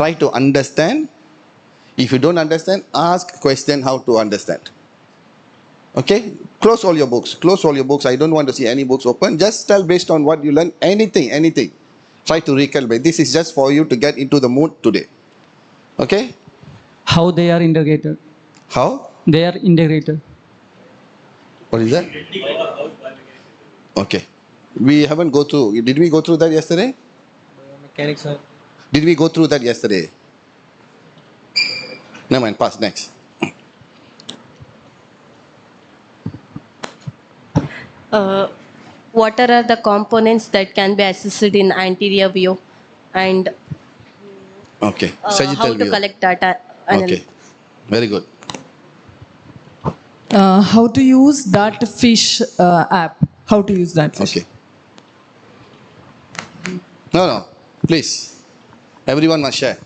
Try to understand. If you don't understand, ask question how to understand. Okay? Close all your books. Close all your books. I don't want to see any books open. Just tell based on what you learn. Anything. Try to recalibrate. This is just for you to get into the mood today. Okay? How they are integrated. How? They are integrated. What is that? Okay. We haven't go through. Did we go through that yesterday? Biomechanics, sir. Did we go through that yesterday? Never mind. Pass. Next. What are the components that can be assessed in anterior view, and Okay. how Sagittal to view. collect data? Okay. Very good. How to use that fish app? How to use that fish? Okay. No. Please. Everyone must share.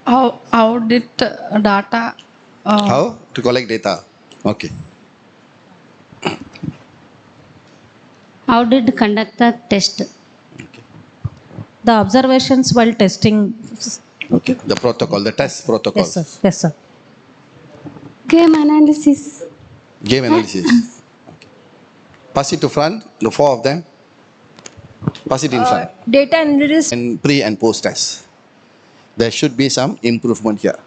How did data? How to collect data? Okay. How did conduct the test? Okay. The observations while testing. Okay. The protocol, the test protocol. Yes, sir. Yes, sir. Game analysis. Game analysis. Okay. Pass it to front. The four of them. Pass it in front. Data analysis. And pre and post test. There should be some improvement here.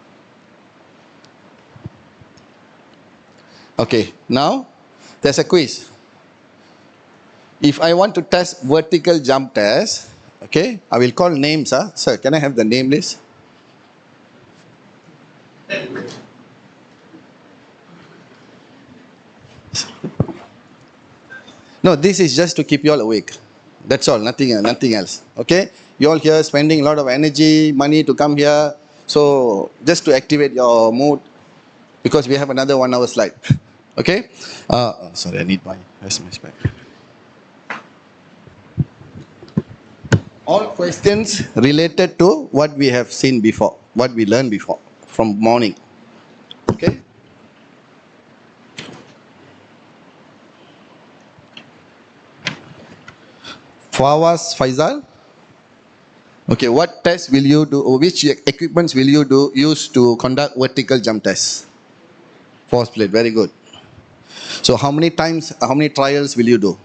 Okay. Now there's a quiz. If I want to test vertical jump test, okay, I will call names. Sir, can I have the name list? No, this is just to keep you all awake. That's all, nothing else. Okay? You all here spending a lot of energy, money to come here. So, just to activate your mood, because we have another 1 hour slide. Okay? Sorry, I need my SMS back. All questions related to what we have seen before, what we learned before, from morning. Okay? Fawaz Faisal. Okay, what test will you do, or which equipments will you use to conduct vertical jump tests? Force plate, very good. So how many trials will you do?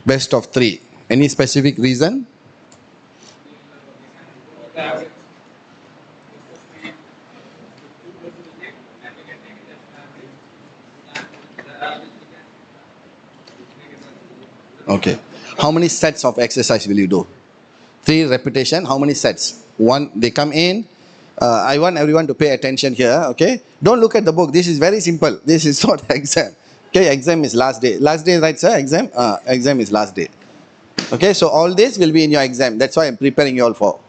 Best of 3. Any specific reason? Okay. How many sets of exercise will you do? 3 repetition. How many sets? 1. They come in. I want everyone to pay attention here. Okay. Don't look at the book. This is very simple. This is not exam. Okay. Exam is last day. Last day, right, sir? Exam. Exam is last day. Okay. So all this will be in your exam. That's why I'm preparing you all for.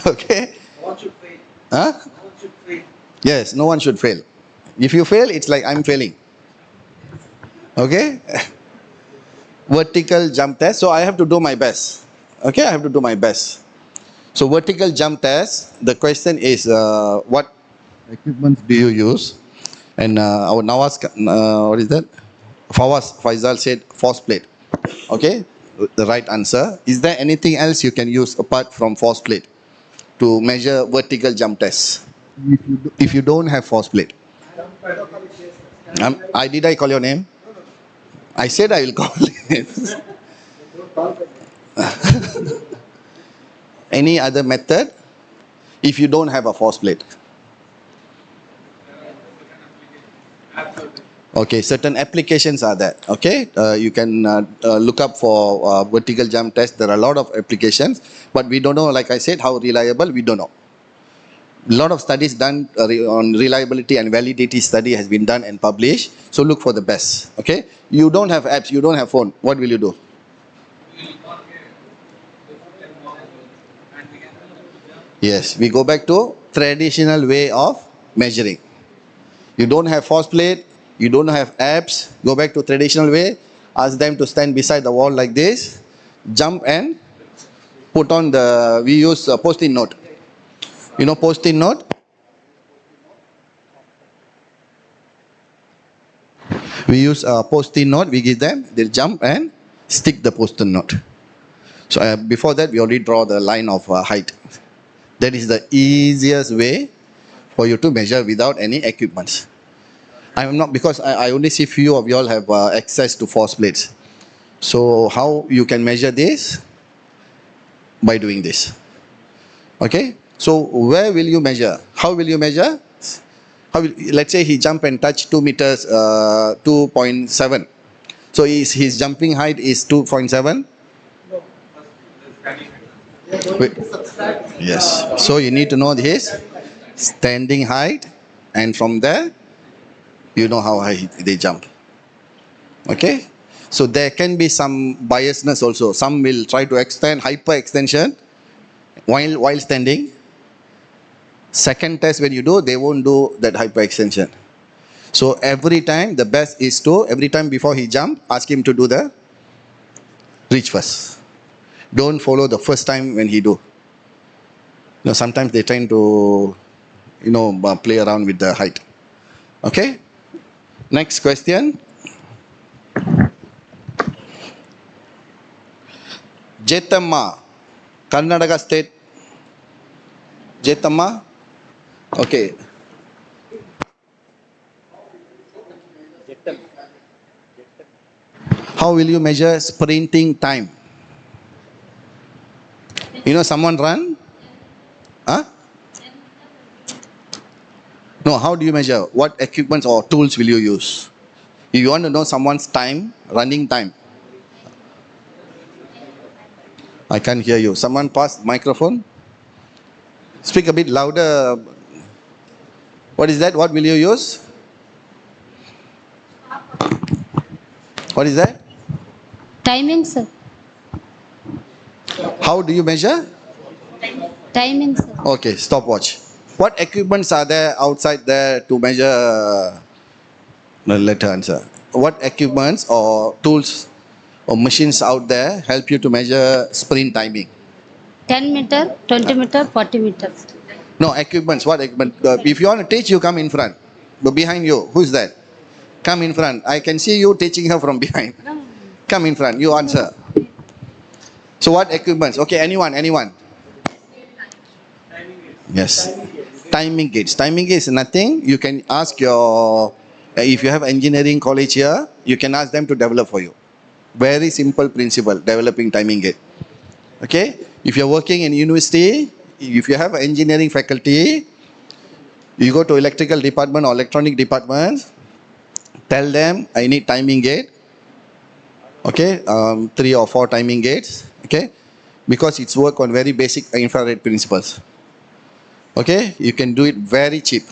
Okay. No one should fail. Huh? No one should fail. Yes. No one should fail. If you fail, it's like I'm failing. Okay. Vertical jump test. So I have to do my best. Okay, I have to do my best. So vertical jump test, the question is what equipment do you use? And our Nawaz, what is that? Fawaz Faisal said force plate. Okay, the right answer. Is there anything else you can use apart from force plate to measure vertical jump test? If you don't have force plate. Did I call your name? I said I will call names. Any other method if you don't have a force plate? Okay, certain applications are there. Okay, you can look up for vertical jump test. There are a lot of applications, but we don't know, like I said, how reliable, we don't know. A lot of studies done on reliability and validity study has been done and published. So look for the best. Okay, you don't have apps, you don't have phone. What will you do? Yes, we go back to traditional way of measuring. You don't have force plate, you don't have apps, go back to traditional way, ask them to stand beside the wall like this, jump and put on the, we use a post-it note. You know post-it note? We use a post-it note. We give them, they jump and stick the post-it note. So before that, we already draw the line of height. That is the easiest way for you to measure without any equipments. I am not, because I only see few of you all have access to force plates. So how you can measure this? By doing this. Okay. So where will you measure? How will you measure? Let's say he jump and touch 2 meters, 2.7. So his jumping height is 2.7. Wait. Yes. So you need to know his standing height, and from there you know how high they jump. Okay. So there can be some biasness also. Some will try to extend, hyper extension while standing. Second test when you do, they won't do that hyper extension. So every time the best is to, every time before he jump, ask him to do the reach first. Don't follow the first time when he do. Sometimes they trying to, play around with the height. Okay. Next question. Jethamma, Karnataka state. Jethamma. Okay. How will you measure sprinting time? Someone run? Huh? No, how do you measure? What equipments or tools will you use? If you want to know someone's time, running time. I can't hear you. Someone pass the microphone. Speak a bit louder. What is that? What will you use? What is that? Timing, sir. How do you measure? Timing, sir. Okay, stopwatch. What equipments are there outside there to measure? No, let her answer. What equipments or tools or machines out there help you to measure sprint timing? 10 meter, 20 meter, 40 meters. No, equipments. What equipment? If you want to teach, you come in front. But behind you, who's that? Come in front. I can see you teaching her from behind. Come in front. You answer. So what equipments? Okay, anyone? Yes. Timing gates. Timing gates is nothing. You can ask your, if you have engineering college here, you can ask them to develop for you. Very simple principle, developing timing gate. Okay. If you're working in university, if you have engineering faculty, you go to electrical department or electronic department, tell them I need timing gate. Okay. 3 or 4 timing gates. Okay. Because it's work on very basic infrared principles. Okay, you can do it very cheap.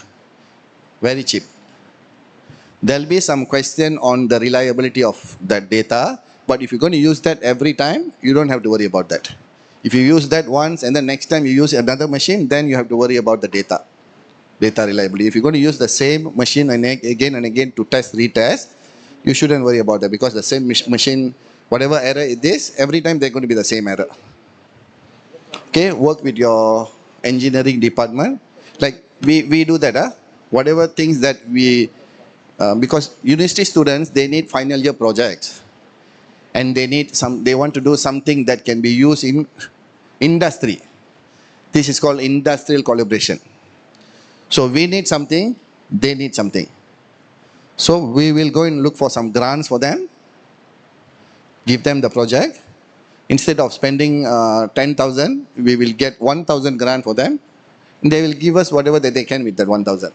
Very cheap. There'll be some question on the reliability of that data, but if you're going to use that every time, you don't have to worry about that. If you use that once and then next time you use another machine, then you have to worry about the data reliability. If you're going to use the same machine and again and again to retest, you shouldn't worry about that, because the same machine, whatever error it is, every time they're going to be the same error. Okay, work with your engineering department. Like we do that. Whatever things that we, because university students, they need final year projects. And they want to do something that can be used in industry. This is called industrial collaboration. So we need something, they need something. So we will go and look for some grants for them, give them the project. Instead of spending 10,000, we will get 1,000 grant for them. And they will give us whatever that they can with that 1,000.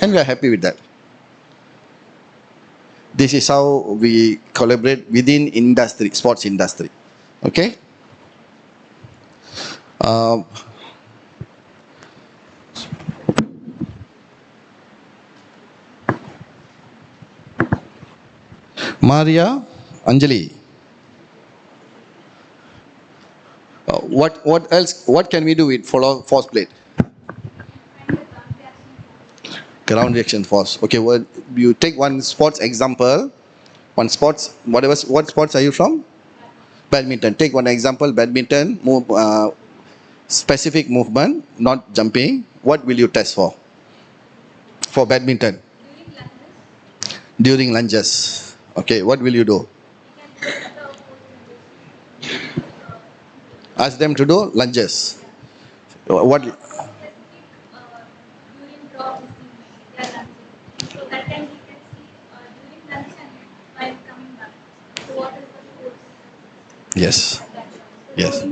And we are happy with that. This is how we collaborate within industry, sports industry. Okay? Maria, Anjali. What else? What can we do with force plate? Ground reaction force. Okay, well, you take one sports example. What sports are you from? Badminton. Take one example, badminton, specific movement, not jumping. What will you test for? For badminton? during lunges. Okay, what will you do? Ask them to do lunges. What? Yes. Yes.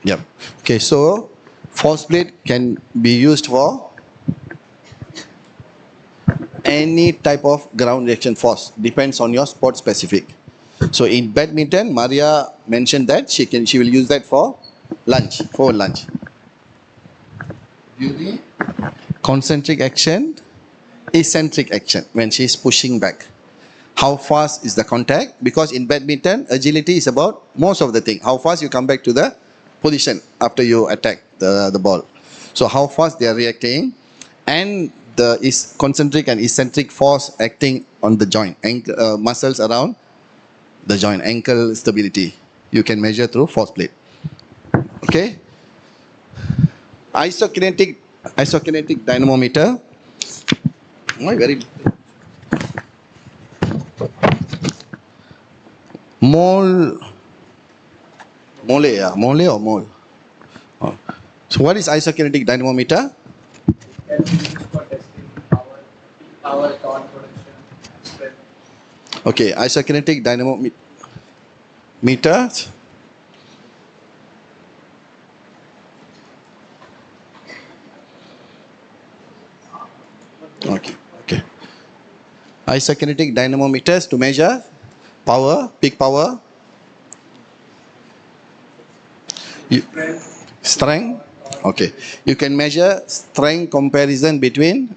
Yep. Okay, so force plate can be used for any type of ground reaction force. Depends on your sport specific. So in badminton, Maria mentioned that she will use that for lunge, for lunge. During concentric action, eccentric action, when she is pushing back. How fast is the contact? Because in badminton, agility is about most of the thing. How fast you come back to the position after you attack the ball. So how fast they are reacting, and the concentric and eccentric force acting on the joint, muscles around the joint, ankle stability. You can measure through force plate. Okay. Isokinetic dynamometer. Oh, very mole or mole. Oh. So what is isokinetic dynamometer? For testing power, torque production, strength. Okay, isokinetic dynamometer. Okay. Isokinetic dynamometers to measure power, peak power, strength. Okay, you can measure strength comparison between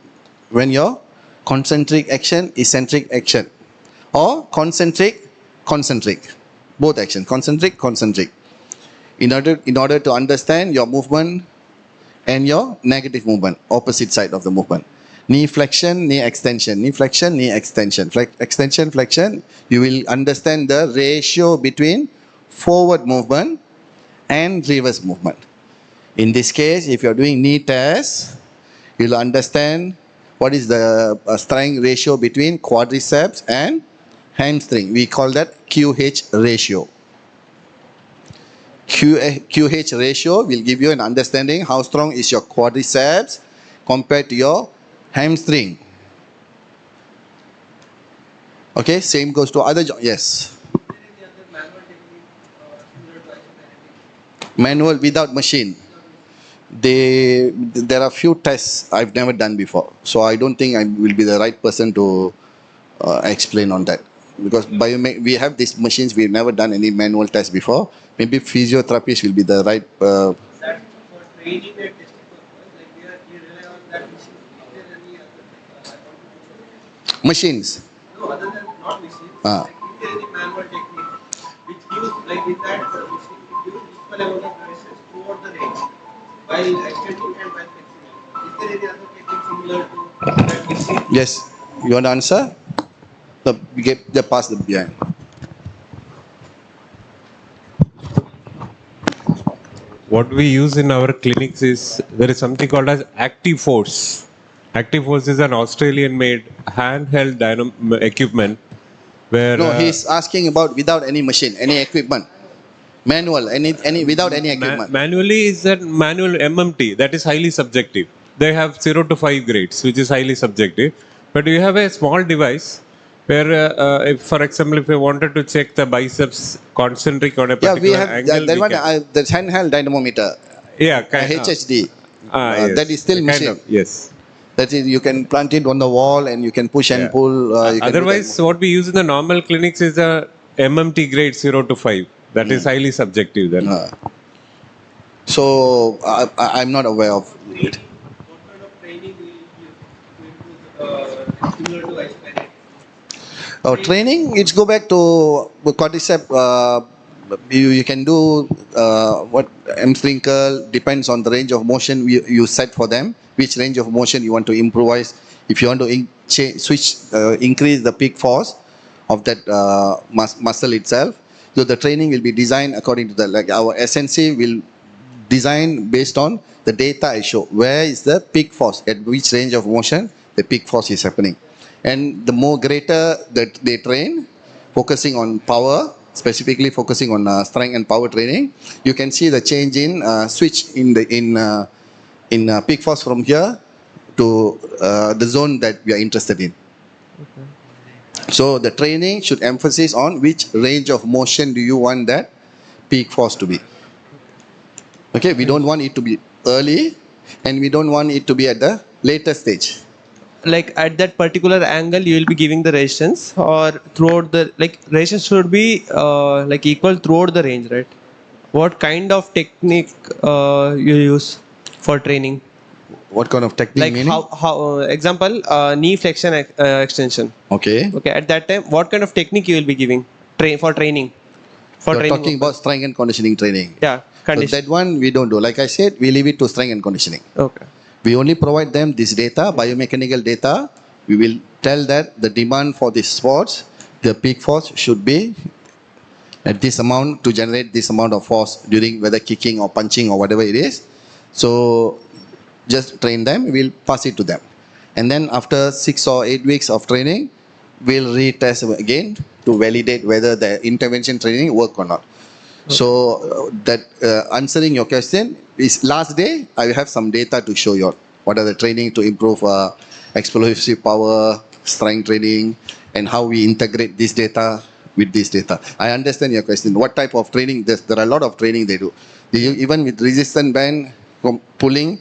when your concentric action, eccentric action, or concentric, both action, concentric. In order to understand your movement and your negative movement, opposite side of the movement. Knee flexion, knee extension, knee flexion, knee extension. Extension, flexion, you will understand the ratio between forward movement and reverse movement. In this case, if you are doing knee test, you will understand what is the strength ratio between quadriceps and hamstring. We call that QH ratio. QH ratio will give you an understanding how strong is your quadriceps compared to your hamstring. Okay, same goes to other joints. Yes. Manual without machine. There are few tests I've never done before, so I don't think I will be the right person to explain on that. Because we have these machines, we've never done any manual test before. Maybe physiotherapists will be the right. That for training and testing purpose, like we rely on that machine. Is there any other Machines. no, other than not machines, Ah. like is there any manual technique which gives, like with that machine, it gives equal amount of resistance throughout the range while extending and while flexing? Is there any other technique similar to that machine? Yes. You want to answer? The pass the behind. What we use in our clinics is there is something called as Active Force. Active Force is an Australian-made handheld equipment where. No, he's asking about without any machine, any equipment, manual, any without any equipment. Manually is that manual MMT that is highly subjective. They have 0 to 5 grades, which is highly subjective. But you have a small device where, if, for example, if you wanted to check the biceps concentric on a Yeah, particular we have angle, that one. The handheld dynamometer. yeah, HHD. yes. That is still Kind machine. of, yes. That is, you can plant it on the wall and you can push and Yeah. pull. You can do Otherwise, that. what we use in the normal clinics is a MMT grade 0 to 5. That is highly subjective then. So I'm not aware of it. What kind of training will you give to improve similar to isokinetic? Training, it's go back to quadricep. You can do what hamstring curl, depends on the range of motion you set for them, which range of motion you want to improvise. If you want to increase the peak force of that muscle itself, so the training will be designed according to that. Like our SNC will designed based on the data I show. Where is the peak force? At which range of motion the peak force is happening? And the more greater that they train, focusing on power, specifically focusing on strength and power training, you can see the change in switch in peak force from here to the zone that we are interested in. So the training should emphasize on which range of motion do you want that peak force to be. Okay, we don't want it to be early and we don't want it to be at the later stage. Like at that particular angle you will be giving the resistance, or throughout the, like resistance should be like equal throughout the range, right? What kind of technique you use for training? What kind of technique Like meaning? how example, knee flexion extension. Okay. Okay, at that time what kind of technique you will be giving for training? For You're training talking about strength and conditioning training. yeah, So condition. that one we don't do. Like I said, we leave it to strength and conditioning. Okay. We only provide them this data, biomechanical data. We will tell that the demand for these sports, the peak force should be at this amount to generate this amount of force during whether kicking or punching or whatever it is. So just train them, we'll pass it to them. And then after 6 or 8 weeks of training, we'll retest again to validate whether the intervention training work or not. So that answering your question is last day, I will have some data to show you what are the training to improve explosive power, strength training, and how we integrate this data with this data. I understand your question. What type of training? There are a lot of training they do. Even with resistance band, pulling,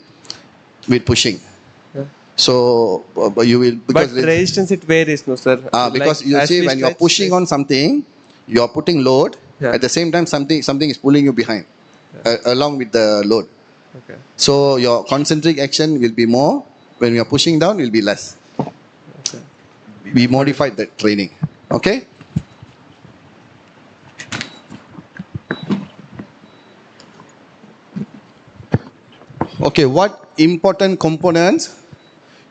with pushing. Yeah. So you will, because But resistance it varies, no sir. because Like, you as see we when you're stretch, pushing on something, you're putting load. Yeah. At the same time, something is pulling you behind, along with the load. Okay. So your concentric action will be more. When you're pushing down, will be less. Okay. We modified that training. Okay. Okay. What important components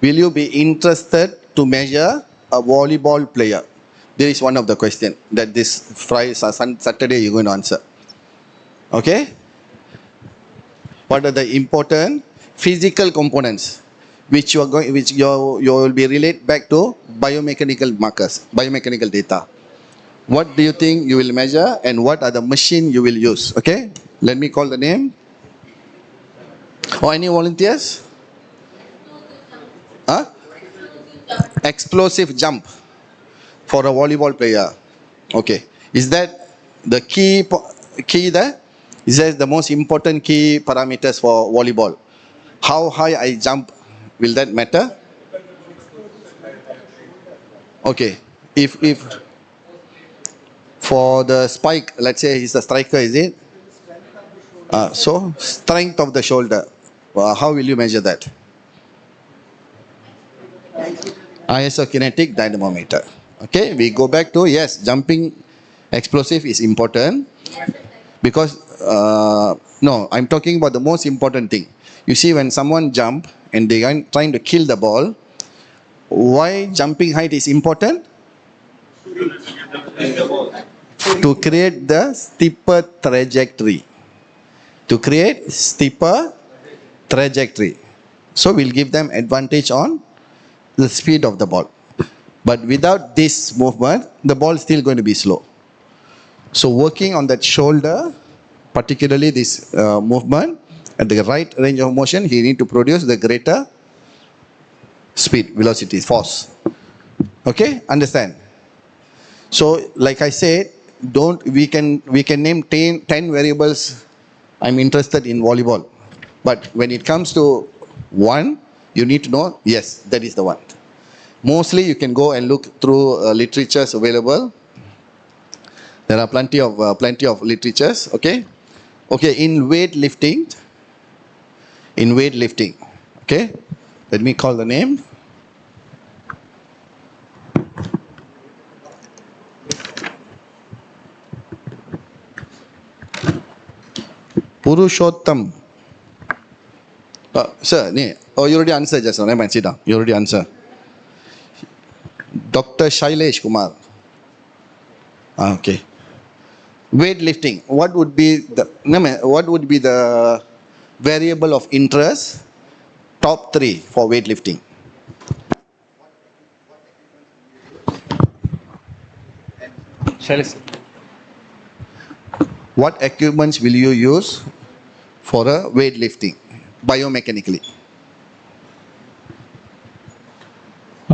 will you be interested to measure a volleyball player? There is one of the question that this Friday, Saturday you're going to answer. Okay? What are the important physical components which you will be relate back to biomechanical markers, biomechanical data? What do you think you will measure and what are the machine you will use? Okay? Let me call the name. Or any volunteers? Huh? Explosive jump for a volleyball player. Okay. Is that the key there? Is that the most important key parameters for volleyball? How high I jump, will that matter? Okay. If for the spike, let's say he's the striker, is it? So strength of the shoulder. How will you measure that? Isokinetic dynamometer. Okay, we go back to, yes, jumping explosive is important because, no, I'm talking about the most important thing. You see, when someone jump and they are trying to kill the ball, why jumping height is important? To create the steeper trajectory. To create steeper trajectory. So we'll give them advantage on the speed of the ball. But without this movement, the ball is still going to be slow. So working on that shoulder, particularly this movement, at the right range of motion, he need to produce the greater speed, velocity, force. Okay, understand? So like I said, we can name 10 variables I'm interested in volleyball. But when it comes to one, you need to know, yes, that is the one. Mostly you can go and look through literatures available. There are plenty of literatures. Okay, in weightlifting, okay, let me call the name. Purushottam. Sir, you already answered just now. Never mind, sit down. You already answered. Dr. Shailesh Kumar. Okay. Weightlifting. What would be the variable of interest, top 3 for weightlifting. What equipments will you use for a weightlifting biomechanically?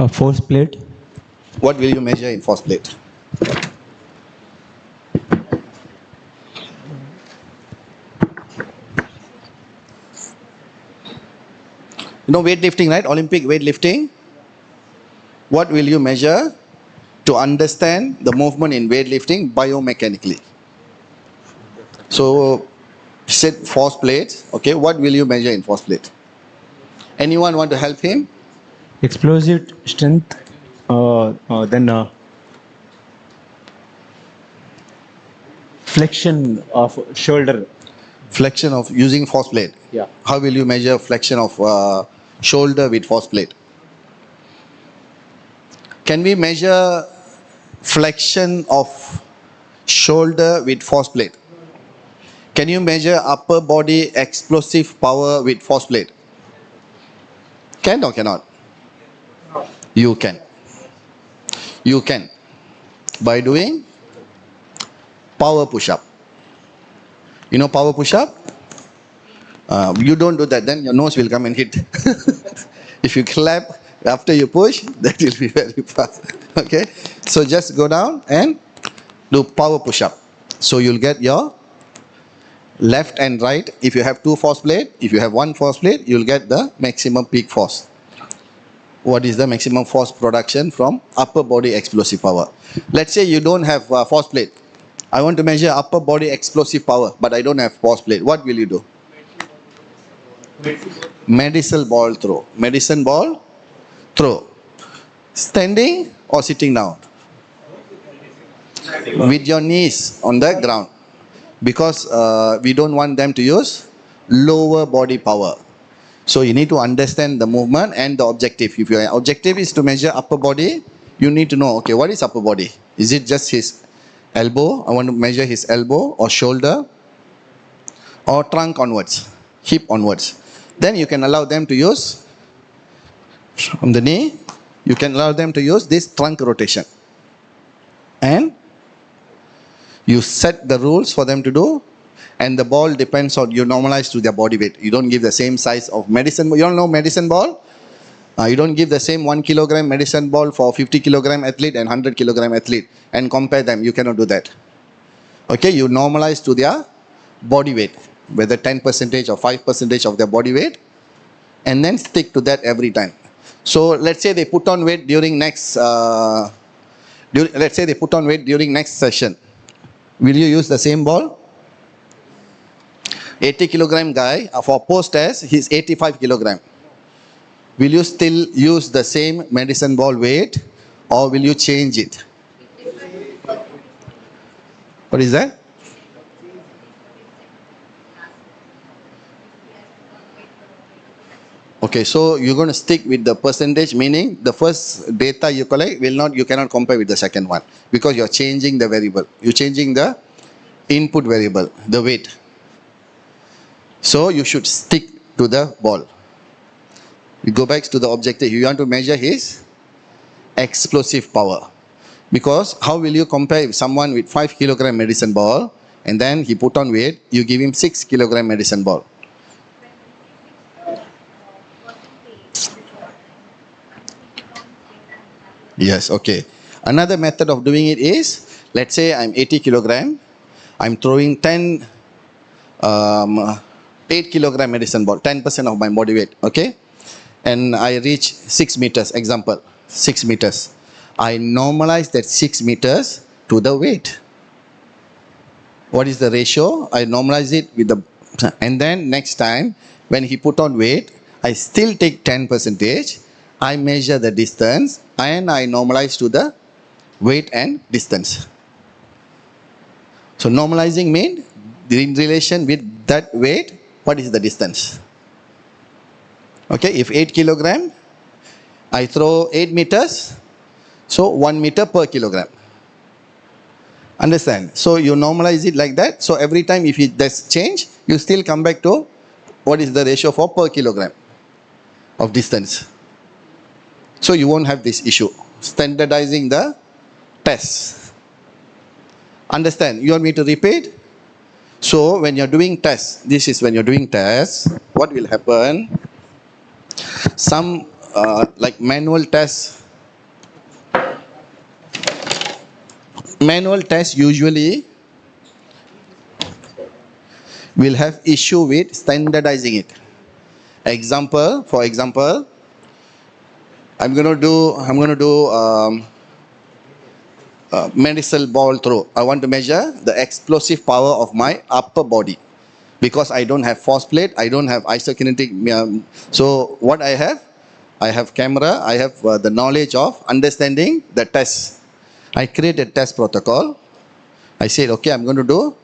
Force plate. What will you measure in force plate? You know weightlifting, right? Olympic weightlifting. What will you measure to understand the movement in weightlifting biomechanically? So, set force plates. Okay, what will you measure in force plate? Anyone want to help him? Explosive strength. Then flexion of shoulder. Flexion of using force plate. Yeah. How will you measure flexion of shoulder with force plate? Can we measure flexion of shoulder with force plate? Can you measure upper body explosive power with force plate? Can or cannot? You can. You can. By doing power push-up. You know power push-up? You don't do that, then your nose will come and hit. If you clap after you push, that will be very fast. Okay? So just go down and do power push-up. So you'll get your left and right. If you have 2 force plate, if you have 1 force plate, you'll get the maximum peak force. What is the maximum force production from upper body explosive power? Let's say you don't have force plate. I want to measure upper body explosive power, but I don't have force plate. What will you do? Medicine ball throw. Medicine ball throw. Standing or sitting down? With your knees on the ground. Because we don't want them to use lower body power. So you need to understand the movement and the objective. If your objective is to measure upper body, you need to know, okay, what is upper body? Is it just his elbow? I want to measure his elbow or shoulder or trunk onwards, hip onwards. Then you can allow them to use from the knee, you can allow them to use this trunk rotation. And you set the rules for them to do, and the ball depends on, you normalize to their body weight. You don't give the same size of medicine. You don't know medicine ball? You don't give the same 1 kilogram medicine ball for 50 kilogram athlete and 100 kilogram athlete and compare them. You cannot do that. Okay, you normalize to their body weight, whether 10% or 5% of their body weight, and then stick to that every time. So let's say they put on weight during next, let's say they put on weight during next session. Will you use the same ball? 80 kilogram guy, for post test, he's 85 kilogram. Will you still use the same medicine ball weight or will you change it? What is that? Okay, so you're going to stick with the percentage, meaning the first data you collect you cannot compare with the second one because you're changing the variable. You're changing the input variable, the weight. So you should stick to the ball. We go back to the objective. You want to measure his explosive power. Because how will you compare if someone with 5 kilogram medicine ball and then he put on weight, you give him 6 kilogram medicine ball. Yes, okay. Another method of doing it is, let's say I'm 80 kilogram, I'm throwing 8 kilogram medicine ball, 10% of my body weight, okay? And I reach 6 meters, example, 6 meters. I normalize that 6 meters to the weight. What is the ratio? I normalize it with the, and then next time when he put on weight, I still take 10%, I measure the distance and I normalize to the weight and distance. So normalizing means in relation with that weight, what is the distance? Okay, if 8 kilogram, I throw 8 meters, so 1 meter per kilogram. Understand? So you normalize it like that. So every time if it does change, you still come back to what is the ratio for per kilogram of distance. So you won't have this issue. Standardizing the test. Understand? You want me to repeat? So when you're doing tests, this is when you're doing tests, what will happen? Some like manual tests usually will have issue with standardizing it. For example, I'm going to do medicine ball throw. I want to measure the explosive power of my upper body because I don't have force plate, I don't have isokinetic. So what I have camera, I have the knowledge of understanding the test. I create a test protocol. I said, okay, I'm going to do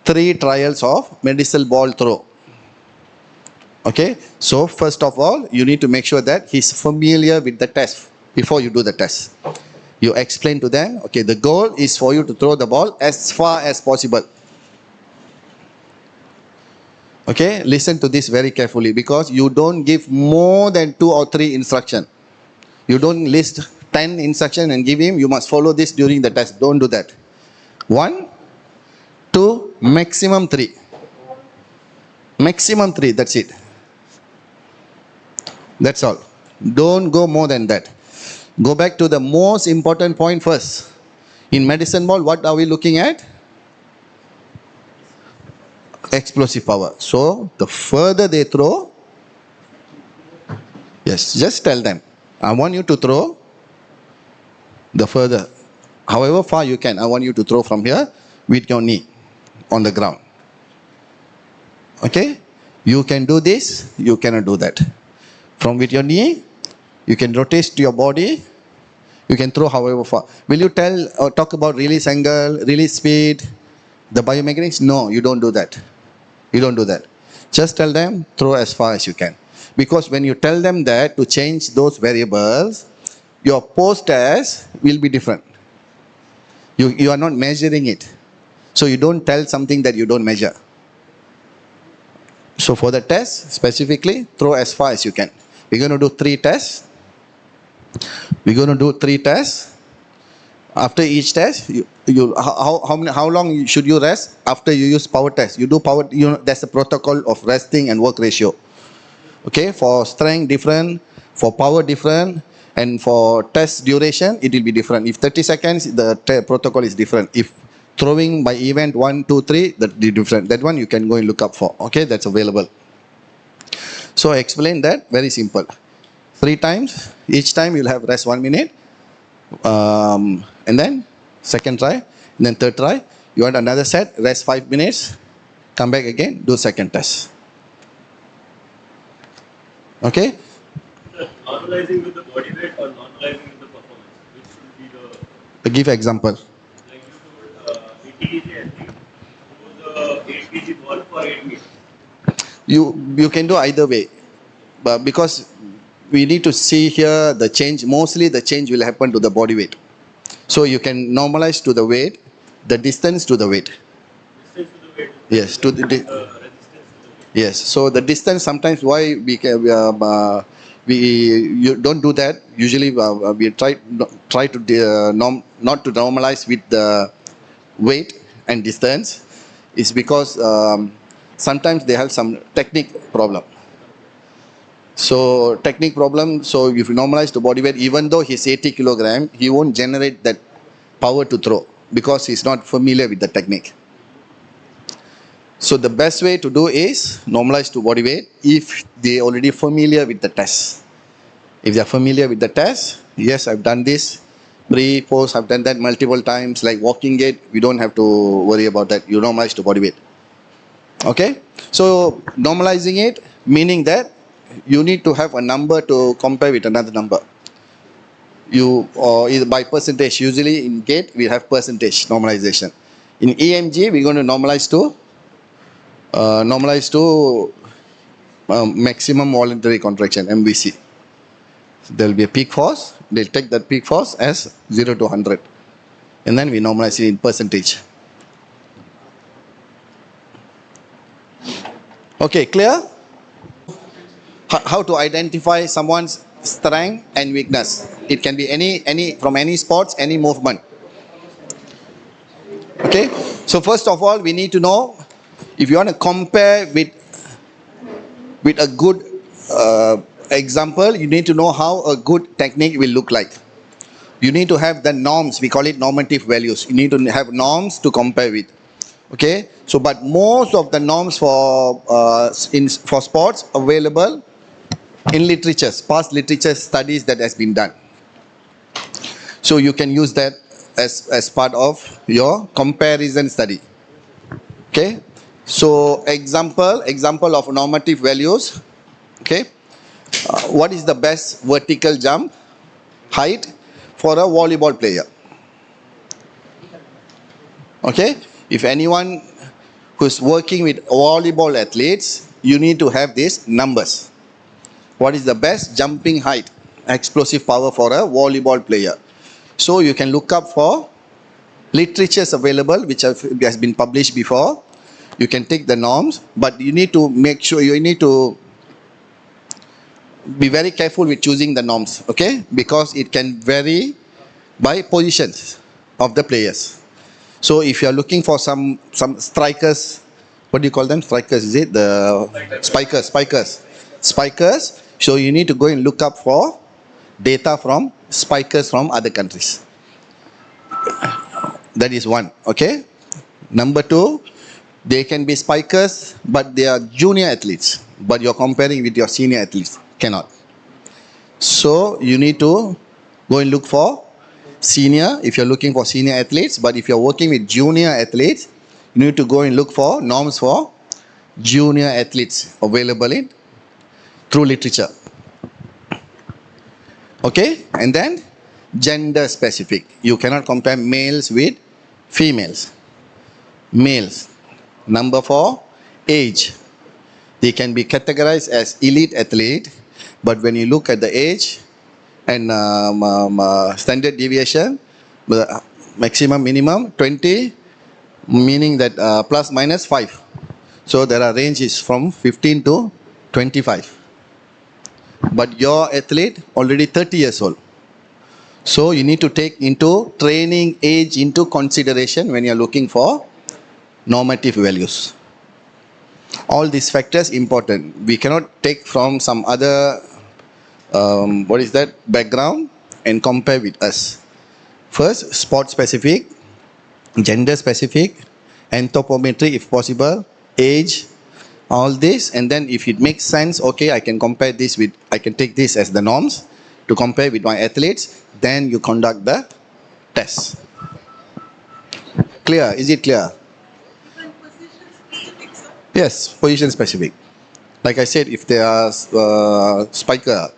3 trials of medicine ball throw. Okay, so first of all, you need to make sure that he's familiar with the test before you do the test. You explain to them, okay, the goal is for you to throw the ball as far as possible. Okay, listen to this very carefully because you don't give more than 2 or 3 instructions. You don't list 10 instructions and give him, you must follow this during the test. Don't do that. 1, 2, maximum 3. Maximum 3, that's it. That's all. Don't go more than that. Go back to the most important point first. In medicine ball, what are we looking at? Explosive power. So, the further they throw, yes, just tell them, I want you to throw the further. However far you can, I want you to throw from here with your knee on the ground. Okay? You can do this, you cannot do that. From with your knee, you can rotate to your body, you can throw however far. Will you tell or talk about release angle, release speed, the biomechanics? No, you don't do that. You don't do that. Just tell them, throw as far as you can. Because when you tell them that to change those variables, your post-test will be different. You are not measuring it. So you don't tell something that you don't measure. So for the test, specifically, throw as far as you can. We're going to do 3 tests. After each test, how long should you rest after you use power test? You do power, that's the protocol of resting and work ratio. Okay, for strength different, for power different, and for test duration, it will be different. If 30 seconds, the protocol is different. If throwing by event 1, 2, 3, that is different. That one you can go and look up for. Okay, that's available. So I explained that, very simple. 3 times, each time you'll have rest 1 minute, and then second try, and then third try. You want another set, rest 5 minutes, come back again, do second test. Okay? Normalizing with the body weight or normalizing with the performance? Which should be the... Give example. Like you told 80 kg athlete, throw the 8 kg ball for 8 meters. You can do either way, but because we need to see here the change, mostly the change will happen to the body weight. So you can normalize to the weight, the distance to the weight. Distance to the weight. Yes, to the resistance to the weight. yes. So the distance, sometimes why you don't do that. Usually we try to not to normalize with the weight and distance, is because sometimes they have some technique problem. So technique problem, so if you normalize the body weight, even though he's 80 kilogram, he won't generate that power to throw because he's not familiar with the technique. So the best way to do is normalize to body weight if they already familiar with the test. If they are familiar with the test, yes, I've done this, pre, post, I've done that multiple times, like walking gait, we don't have to worry about that. You normalize to body weight. Okay? So normalizing it, meaning that you need to have a number to compare with another number. Or either by percentage. Usually in gait, we have percentage normalization. In EMG, we're going to normalize to maximum voluntary contraction, MVC. So there will be a peak force. They'll take that peak force as 0 to 100. And then we normalize it in percentage. Okay, clear? how to identify someone's strength and weakness. It can be any from any sports, any movement. Okay, so first of all, we need to know, if you want to compare with a good example, you need to know how a good technique will look like. You need to have the norms. We call it normative values. You need to have norms to compare with. Okay, so but most of the norms for for sports available in literatures, past literature studies that has been done. So you can use that as part of your comparison study. Okay, so example of normative values. Okay, what is the best vertical jump height for a volleyball player? Okay, if anyone who's working with volleyball athletes, you need to have these numbers. What is the best jumping height, explosive power for a volleyball player? So you can look up for literatures available which has been published before. You can take the norms, but you need to make sure, you need to be very careful with choosing the norms, okay? Because it can vary by positions of the players. So if you are looking for some strikers, what do you call them? Strikers, is it? The spikers. So you need to go and look up for data from spikers from other countries. That is one, okay? Number two, they can be spikers, but they are junior athletes. But you're comparing with your senior athletes. Cannot. So you need to go and look for senior, if you're looking for senior athletes. But if you're working with junior athletes, you need to go and look for norms for junior athletes available in through literature. Okay, and then gender specific. You cannot compare males with females. Males. Number 4, age. They can be categorized as elite athlete, but when you look at the age and standard deviation, maximum minimum 20, meaning that plus minus 5. So there are ranges from 15 to 25. But your athlete already 30 years old. So you need to take into training age into consideration when you are looking for normative values. All these factors important. We cannot take from some other background and compare with us. First, sport specific, gender specific, anthropometry if possible, age, all this, and then if it makes sense, okay, I can compare this with, I can take this as the norms to compare with my athletes, then you conduct the test. Clear? Is it clear? Yes, position specific. Like I said, if they are spiker,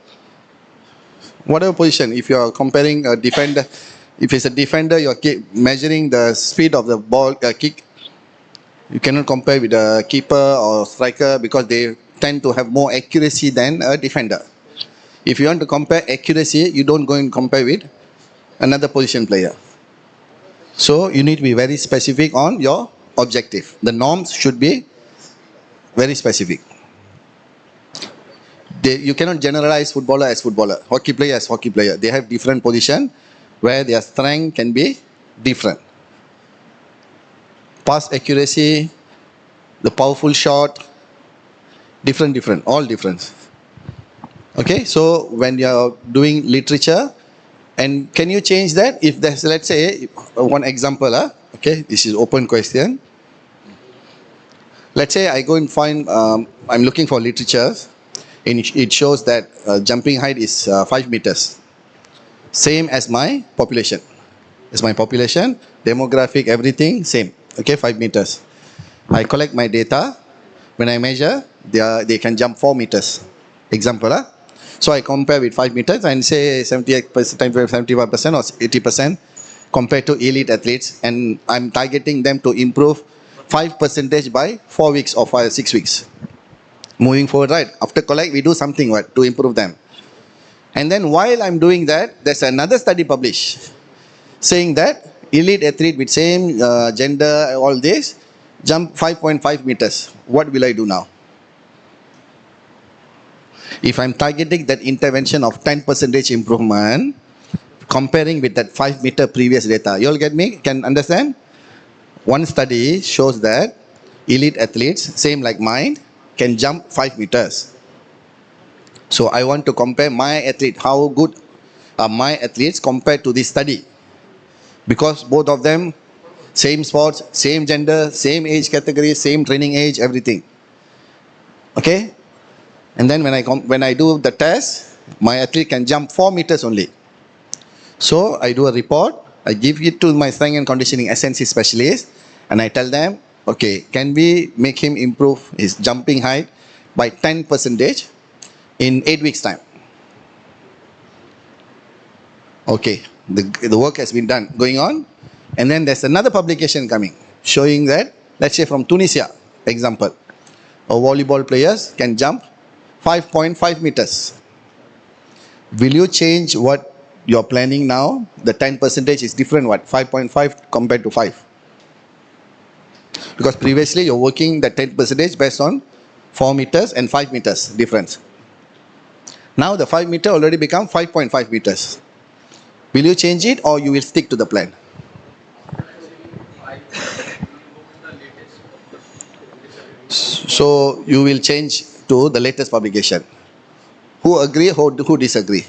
whatever position, if you are comparing a defender, if it's a defender, you're measuring the speed of the ball kick. You cannot compare with a keeper or striker because they tend to have more accuracy than a defender. If you want to compare accuracy, you don't go and compare with another position player. So you need to be very specific on your objective. The norms should be very specific. You cannot generalize footballer as footballer, hockey player as hockey player. They have different position where their strength can be different. Pass accuracy, the powerful shot, different, all different. Okay, so when you are doing literature, and can you change that? If there's, let's say, one example, okay, this is open question. Let's say I go and find, I'm looking for literature, and it shows that jumping height is 5 meters. Same as my population. As my population, demographic, everything, same. Okay, 5 meters. I collect my data. When I measure, they can jump 4 meters. Example, So I compare with 5 meters and say 78%, 75% or 80% compared to elite athletes, and I'm targeting them to improve 5% by 4 weeks or 6 weeks. Moving forward, right? After collect, we do something to improve them. And then while I'm doing that, there's another study published saying that elite athlete with same gender, all this, jump 5.5 meters. What will I do now? If I'm targeting that intervention of 10% improvement, comparing with that 5 meter previous data, you all get me? Can understand? One study shows that elite athletes, same like mine, can jump 5 meters. So I want to compare my athlete, how good are my athletes compared to this study. Because both of them, same sports, same gender, same age category, same training age, everything. Okay? And then when I do the test, my athlete can jump 4 meters only. So I do a report, I give it to my strength and conditioning SNC specialist, and I tell them, okay, can we make him improve his jumping height by 10% in 8 weeks time? Okay, the work has been done, going on. And then there's another publication coming, showing that, let's say from Tunisia, example, a volleyball players can jump 5.5 meters. Will you change what you're planning now? The 10% is different, what? 5.5 compared to 5. Because previously you're working the 10% based on 4 meters and 5 meters difference. Now the 5 meter already become 5.5 meters. Will you change it or you will stick to the plan? So you will change to the latest publication. Who agree, who disagree?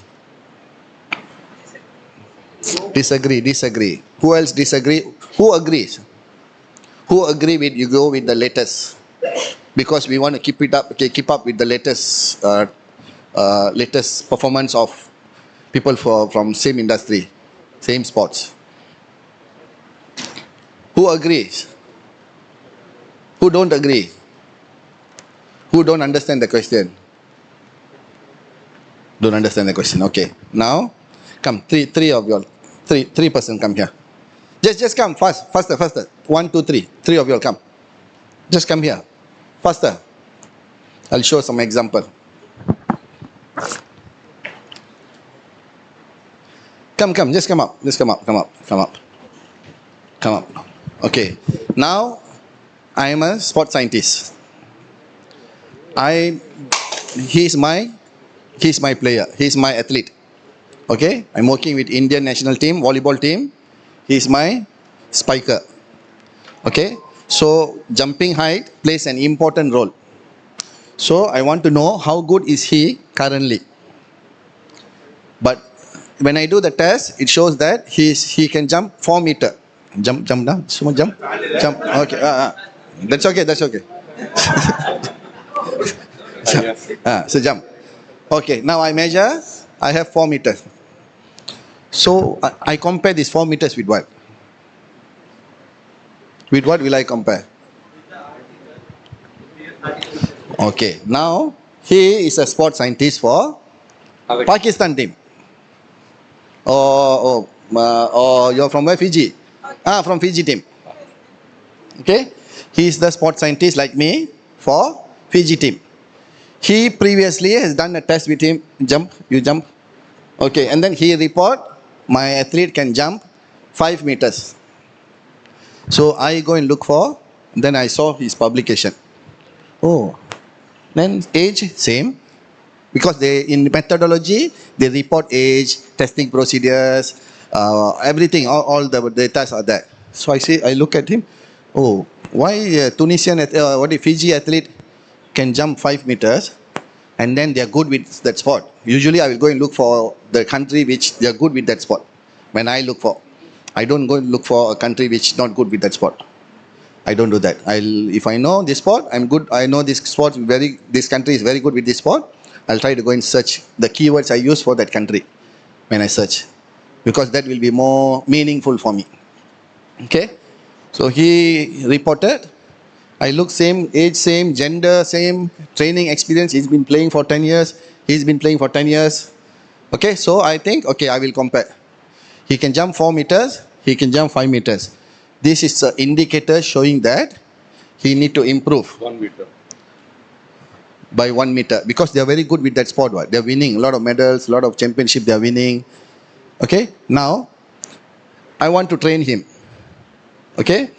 Disagree. Who else disagree? Who agrees? Who agree with you go with the latest? Because we want to keep it up, okay, keep up with the latest latest performance of people from same industry, same sports. Who agrees? Who don't agree? Who don't understand the question? Don't understand the question. Okay. Now, come, three of you all. Three person come here. Just come faster. 1, 2, 3. Three of you all come. Just come here. Faster. I'll show some example. Come, just come up. Come up. Okay. Now, I am a sports scientist. He's my player. He's my athlete. Okay. I'm working with Indian national team, volleyball team. He's my spiker. Okay. So, jumping height plays an important role. So, I want to know how good is he currently. But when I do the test, it shows that he can jump 4 meter. Jump down. Jump. Okay. That's okay. So jump. Okay. Now I measure. I have 4 meters. So I compare these 4 meters with what? With what will I compare? Okay. Now he is a sports scientist for Pakistan team. Or you're from where? Fiji? From Fiji team. Okay. He is the sports scientist like me for Fiji team. He previously has done a test with him. You jump. Okay. And then he report, my athlete can jump 5 meters. So I go and look for, then I saw his publication. Oh. Then age, same. Because in methodology, they report age, testing procedures, everything, all the data are there. So I look at him. Oh, why Fiji athlete can jump 5 meters and then they are good with that sport? Usually I will go and look for the country which they are good with that sport. When I look for, I don't go and look for a country which is not good with that sport. I don't do that. If I know this sport, I'm good. I know this sport this country is very good with this sport. I'll try to go and search the keywords I use for that country when I search, because that will be more meaningful for me. Okay. So he reported, I look same age, same gender, same training experience. He's been playing for 10 years. Okay. So I think, okay, I will compare. He can jump 4 meters. He can jump 5 meters. This is an indicator showing that he need to improve. 1 meter. By 1 meter, because they are very good with that sport. They are winning a lot of medals, a lot of championship they are winning. Okay. Now, I want to train him. Okay.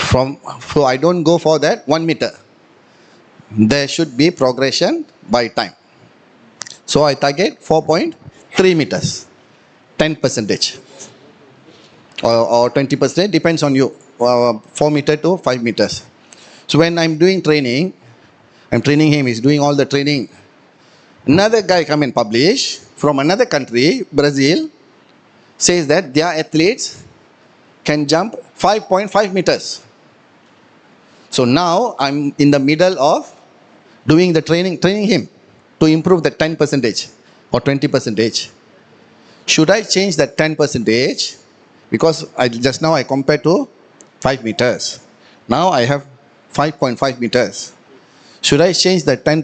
So I don't go for that 1 meter. There should be progression by time. So I target 4.3 meters, 10% or 20%, depends on you, 4 meter to 5 meters. So when I'm doing training, I'm training him, he's doing all the training. Another guy come and publish from another country, Brazil, says that their athletes can jump 5.5 meters. So now I'm in the middle of doing the training him to improve the 10% or 20%. Should I change that 10%? Because just now I compared to 5 meters. Now I have 5.5 meters. Should I change the 10%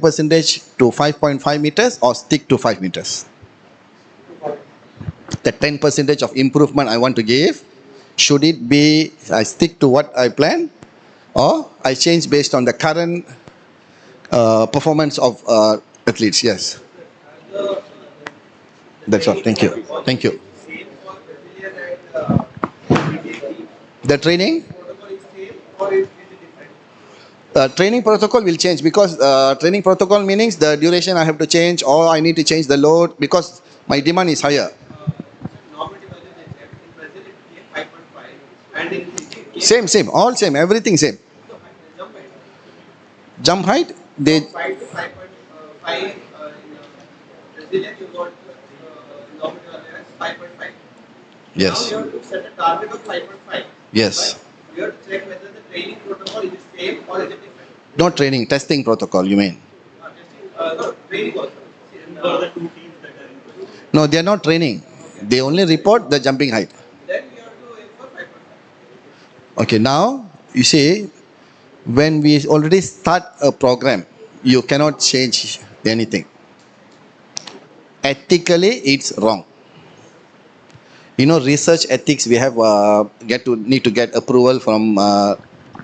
to 5.5 meters or stick to 5 meters? The 10% of improvement I want to give, should it be I stick to what I plan or I change based on the current performance of athletes? Yes. That's all. Thank you. Thank you. Same for Brazilian and BJP. The training? Protocol is same or is it different? Training protocol will change because training protocol means the duration I have to change or I need to change the load because my demand is higher. Normative value they check. In Brazil it came 5.5 and in BJP Same, all same, everything same. jump height. Jump height, they 5 to 5.5 in Brazilian you got normative value as 5.5. yes, Now you have to set a target of 5.5. yes. But you have to check whether the training protocol is the same or is it different. No training, testing protocol. You mean? No, training also. The two teams that are in. No, they are not training. They only report the jumping height. Then you have to aim for 5.5. Okay, now you see, when we already start a program, you cannot change anything. Ethically, it's wrong. You know, research ethics, we have need to get approval from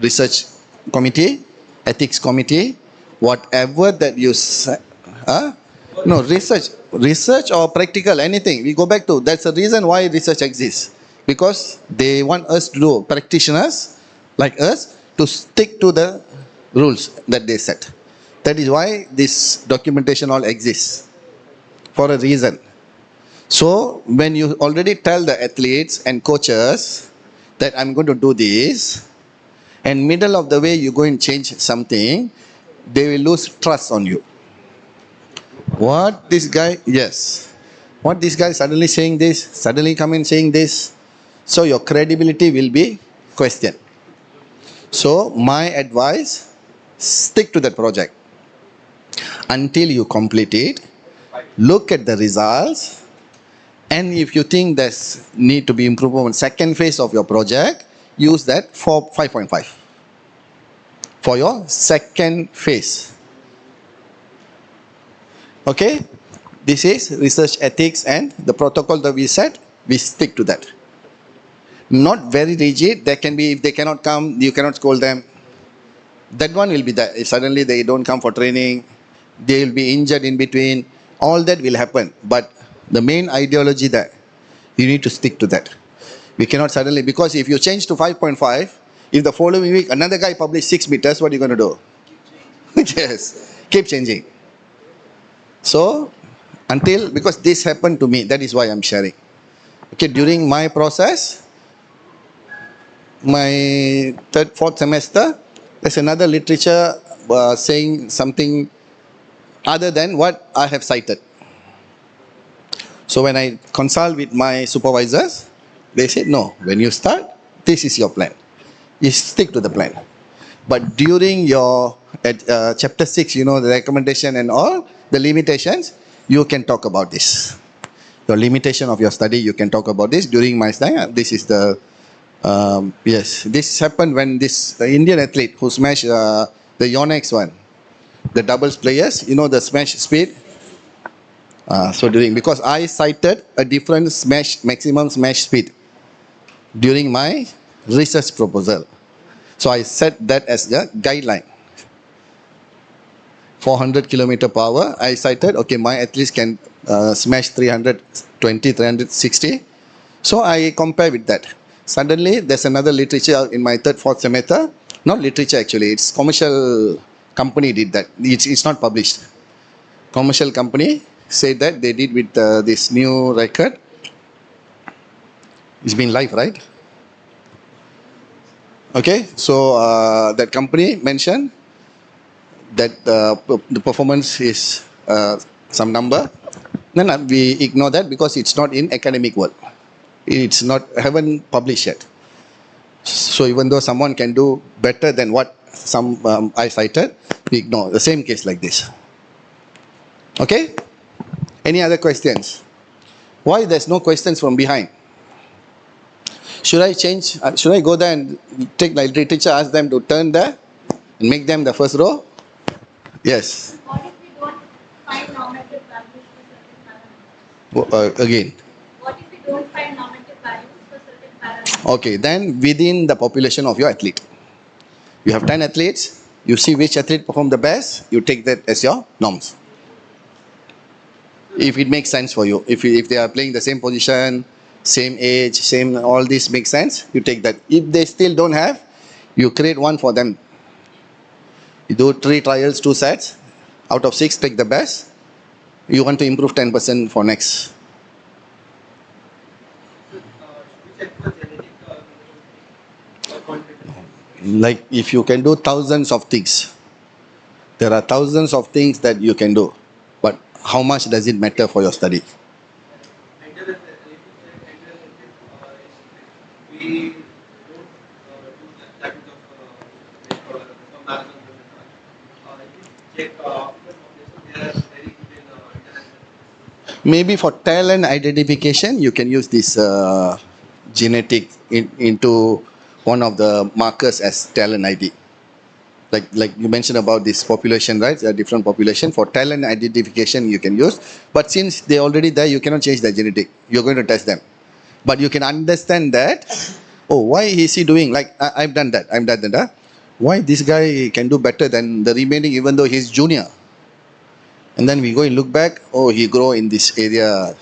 research committee, ethics committee, whatever that you say. No, research or practical, anything. We go back to, that's the reason why research exists. Because they want us to do, practitioners like us, to stick to the rules that they set. That is why this documentation all exists, for a reason. So when you already tell the athletes and coaches that I'm going to do this, and middle of the way you go and change something, they will lose trust on you. What this guy, yes. What this guy suddenly saying this, suddenly come in saying this. So your credibility will be questioned. So my advice, stick to that project until you complete it. Look at the results, and if you think there's need to be improvement, second phase of your project, use that for 5.5 for your second phase. Okay, this is research ethics and the protocol that we set, we stick to that. Not very rigid. There can be, if they cannot come, you cannot scold them. That one will be there. If suddenly they don't come for training, they will be injured in between. All that will happen. But the main ideology that you need to stick to that. We cannot suddenly, because if you change to 5.5, if the following week another guy published 6 meters, what are you going to do? Yes, keep changing. So, because this happened to me, that is why I'm sharing. Okay, during my process, my third, fourth semester, there's another literature saying something other than what I have cited. So when I consult with my supervisors, they said, no, when you start, this is your plan. You stick to the plan. But during your chapter 6, you know, the recommendation and all, the limitations, you can talk about this. The limitation of your study, you can talk about this. During my study, this is the, yes, this happened when this Indian athlete who smashed the Yonex one, the doubles players, you know, the smash speed. So because I cited a different maximum smash speed during my research proposal. So I set that as the guideline. 400 kilometer per hour, I cited, okay, my athletes can smash 320, 360. So I compare with that. Suddenly, there's another literature in my third, fourth semester. Not literature actually, it's commercial company did that. It's not published. Commercial company said that they did with this new record. It's been live, right? Okay, so that company mentioned that the performance is some number. Then we ignore that because it's not in academic world. It's not, haven't published yet. So even though someone can do better than what some I cited, we ignore the same case like this. Okay? Any other questions? Why there's no questions from behind? Should I change? Should I go there and take my teacher, ask them to turn there and make them the first row? Yes. What if we don't find normative values for certain parameters? Again. What if we don't find normative values for certain parameters? Okay, then within the population of your athlete. You have 10 athletes, you see which athlete perform the best, you take that as your norms. If it makes sense for you. If they are playing the same position, same age, same, all this makes sense, you take that. If they still don't have, you create one for them. You do 3 trials, 2 sets. Out of 6, take the best. You want to improve 10% for next. Like if you can do thousands of things, there are thousands of things that you can do, but how much does it matter for your study? We don't do that much of marathon. Check they are very good in international. Maybe for talent identification, you can use this genetic into one of the markers as talent ID. Like you mentioned about this population, right? A different population. For talent identification, you can use. But since they're already there, you cannot change the genetic. You're going to test them. But you can understand that, oh, why is he doing, like, I've done that, I've done that. Why this guy can do better than the remaining even though he's junior? And then we go and look back, oh, he grow in this area.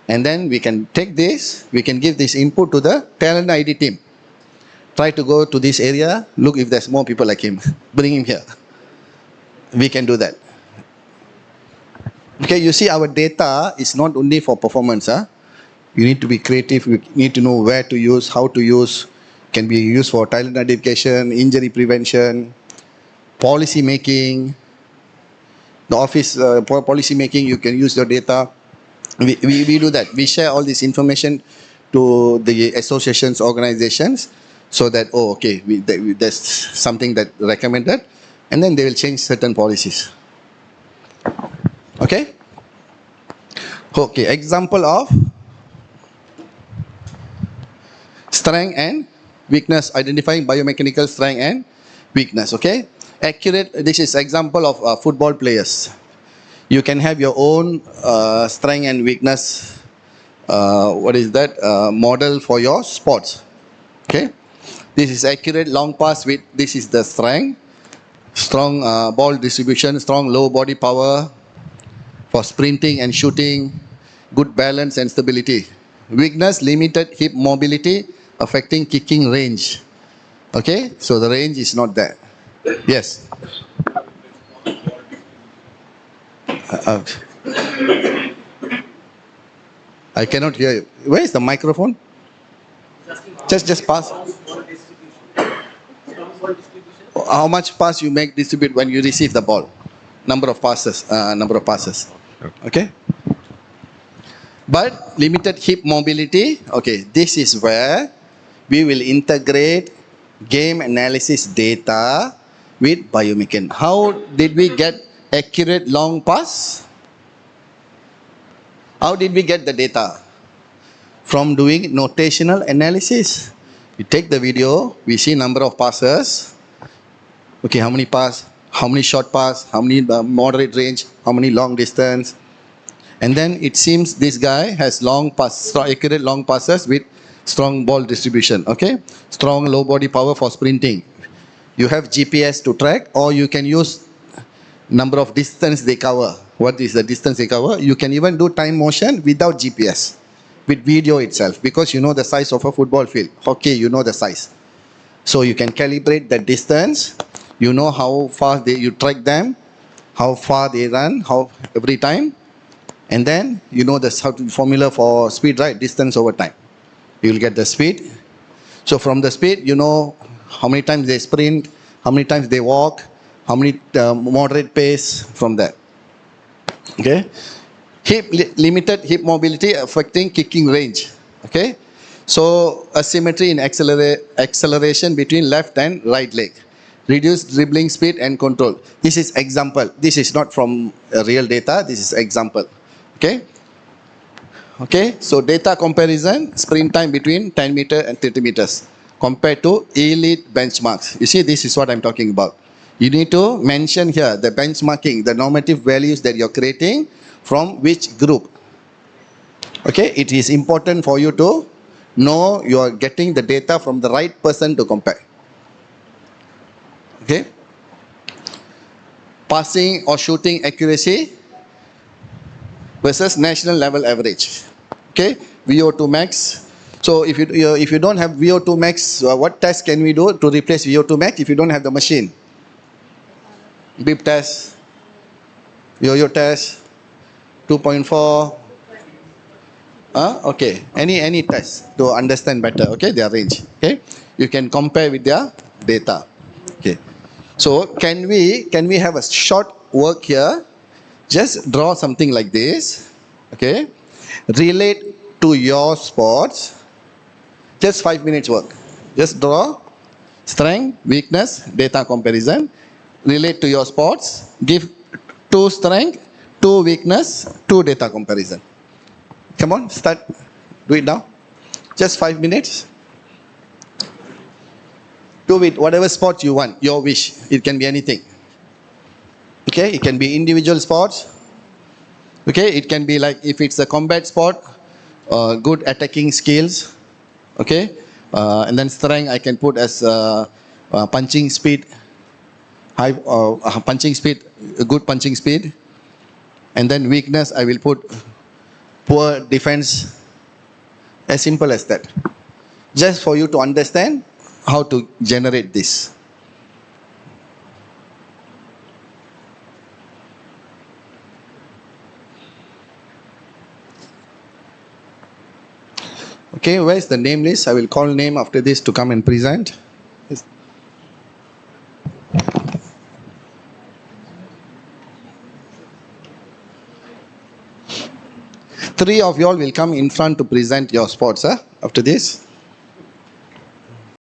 And then we can take this, we can give this input to the talent ID team. Try to go to this area, look if there's more people like him, bring him here. We can do that. Okay, you see our data is not only for performance. You need to be creative, you need to know where to use, how to use. Can be used for talent identification, injury prevention, policy making. The office policy making, you can use your data. We do that. We share all this information to the associations, organizations, so that, oh, okay, there's something that recommended, and then they will change certain policies. Okay? Okay, example of strength and weakness, identifying biomechanical strength and weakness, okay? Accurate, this is example of football players. You can have your own strength and weakness, model for your sports, okay? This is accurate long pass with, this is the strength, strong ball distribution, strong low body power for sprinting and shooting, good balance and stability. Weakness, limited hip mobility, affecting kicking range. Okay, so the range is not there. Yes. I cannot hear you. Where is the microphone? Just pass. How much pass you make distribute when you receive the ball? Number of passes. Okay. But limited hip mobility. Okay, this is where we will integrate game analysis data with biomechanics. How did we get accurate long pass? How did we get the data? From doing notational analysis. We take the video, we see number of passes. Okay, how many pass, how many short pass, how many moderate range, how many long distance. And then it seems this guy has long pass, accurate long passes with strong ball distribution, okay? Strong low body power for sprinting. You have GPS to track, or you can use number of distance they cover. What is the distance they cover? You can even do time motion without GPS, with video itself, because you know the size of a football field. Hockey, you know the size. So you can calibrate the distance, you know how far you track them, how far they run, how every time. And then you know the formula for speed, right? Distance over time. You will get the speed. So from the speed, you know how many times they sprint, how many times they walk, how many moderate pace from that. Okay. Limited hip mobility affecting kicking range. Okay. So asymmetry in acceleration between left and right leg. Reduced dribbling speed and control. This is example. This is not from real data. This is example. Okay. Okay. So data comparison, sprint time between 10 meter and 30 meters compared to elite benchmarks. You see, this is what I'm talking about. You need to mention here the benchmarking, the normative values that you're creating from which group. Okay. It is important for you to know you are getting the data from the right person to compare. Okay. Passing or shooting accuracy versus national level average. Okay. VO2 max. So if you don't have VO2 max, what test can we do to replace VO2 max if you don't have the machine? Beep test, yo-yo test, 2.4. Okay. Any test to understand better. Okay, their range. Okay. You can compare with their data. Okay. So can we have a short work here? Just draw something like this. Okay. Relate to your sports. Just 5 minutes work. Just draw strength, weakness, data comparison. Relate to your sports. Give 2 strength, 2 weakness, 2 data comparison. Come on, start. Do it now. Just 5 minutes. Do it whatever sport you want, your wish. It can be anything. Okay, it can be individual sports. Okay, it can be like if it's a combat sport, good attacking skills. Okay, and then strength I can put as punching speed, high punching speed, good punching speed. And then weakness I will put poor defense. As simple as that. Just for you to understand how to generate this. Okay, where's the name list? I will call name after this to come and present. Yes. Three of you all will come in front to present your spots after this.